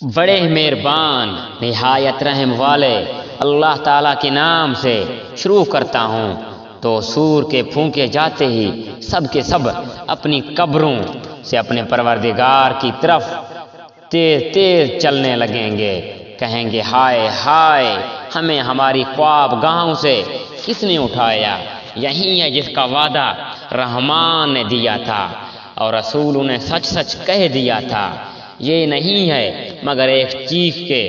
بڑے مہربان نہایت رحم والے اللہ تعالیٰ کے نام سے شروع کرتا ہوں۔ تو سور کے پھونکے جاتے ہی سب کے سب اپنی قبروں سے اپنے پروردگار کی طرف تیز تیز چلنے لگیں گے، کہیں گے ہائے ہائے، ہمیں ہماری خواب گاہوں سے کس نے اٹھایا؟ یہی ہے جس کا وعدہ رحمان نے دیا تھا اور رسول نے سچ سچ کہہ دیا تھا۔ یہ نہیں ہے مگر ایک چیخ کے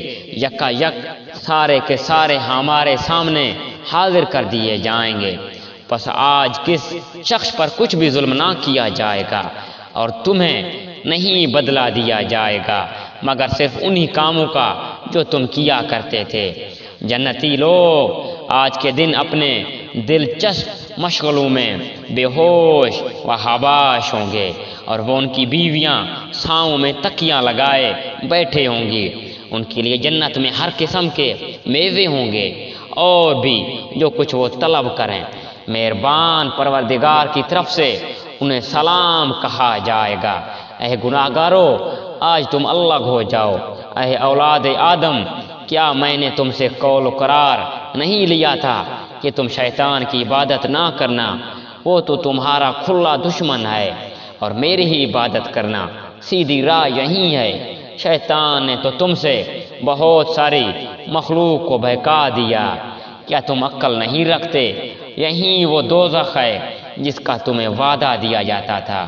یکا یک سارے کے سارے ہمارے سامنے حاضر کر دیے جائیں گے۔ پس آج کس شخص پر کچھ بھی ظلم نہ کیا جائے گا اور تمہیں نہیں بدلہ دیا جائے گا مگر صرف انہی کاموں کا جو تم کیا کرتے تھے۔ جنتی لوگ آج کے دن اپنے دلچسپ مشغلوں میں بے ہوش و حواش ہوں گے اور وہ ان کی بیویاں چھاؤں میں تکیاں لگائے بیٹھے ہوں گی۔ ان کے لیے جنت میں ہر قسم کے میوے ہوں گے اور بھی جو کچھ وہ طلب کریں۔ مہربان پروردگار کی طرف سے انہیں سلام کہا جائے گا۔ اے گناہگارو، آج تم الگ ہو جاؤ۔ اے اولاد آدم، کیا میں نے تم سے قول و قرار نہیں لیا تھا کہ تم شیطان کی عبادت نہ کرنا؟ وہ تو تمہارا کھلا دشمن ہے اور میری ہی عبادت کرنا سیدھی راہ یہی ہے۔ شیطان نے تو تم سے بہت ساری مخلوق کو بہکا دیا، کیا تم عقل نہیں رکھتے؟ یہی وہ دوزخ ہے جس کا تمہیں وعدہ دیا جاتا تھا۔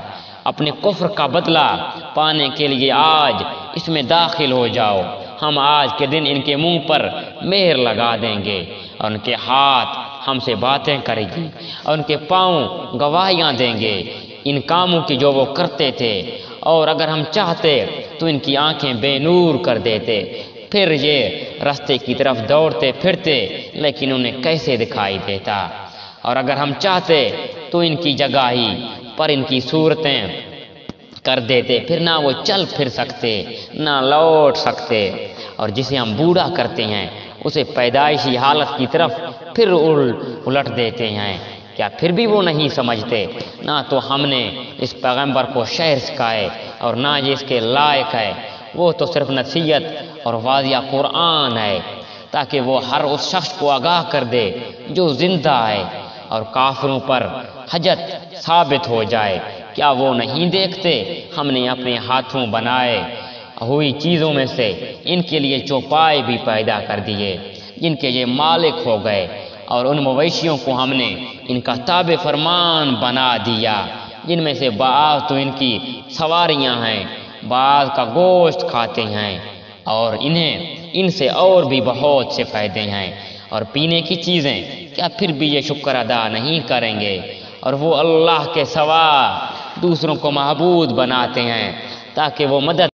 اپنے کفر کا بدلہ پانے کے لیے آج اس میں داخل ہو جاؤ۔ ہم آج کے دن ان کے منہ پر مہر لگا دیں گے اور ان کے ہاتھ ہم سے باتیں کریں گے اور ان کے پاؤں گواہیاں دیں گے ان کاموں کی جو وہ کرتے تھے، اور اگر ہم چاہتے تو ان کی آنکھیں بے نور کر دیتے، پھر یہ راستے کی طرف دوڑتے پھرتے لیکن انہیں کیسے دکھائی دیتا؟ اور اگر ہم چاہتے تو ان کی جگہ ہی پر ان کی صورتیں کر دیتے، پھر نہ وہ چل پھر سکتے نہ لوٹ سکتے۔ اور جسے ہم بوڑھا کرتے ہیں اسے پیدائشی حالت کی طرف پھر الٹ دیتے ہیں، کیا پھر بھی وہ نہیں سمجھتے؟ نہ تو ہم نے اس پیغمبر کو شعر سکھائے اور نہ یہ اس کے لائق ہے، وہ تو صرف نصیحت اور واضح قرآن ہے تاکہ وہ ہر اس شخص کو آگاہ کر دے جو زندہ ہے اور کافروں پر حجت ثابت ہو جائے۔ کیا وہ نہیں دیکھتے ہم نے اپنے ہاتھوں بنائے ہوئی چیزوں میں سے ان کے لیے چوپائے بھی پیدا کر دیے جن کے یہ مالک ہو گئے، اور ان مویشیوں کو ہم نے ان کا تابع فرمان بنا دیا جن میں سے بعض تو ان کی سواریاں ہیں، بعض کا گوشت کھاتے ہیں، اور انہیں ان سے اور بھی بہت سے فائدے ہیں۔ اور پینے کی چیزیں، کیا پھر بھی یہ شکر ادا نہیں کریں گے؟ اور وہ اللہ کے سوا دوسروں کو معبود بناتے ہیں تاکہ وہ مدد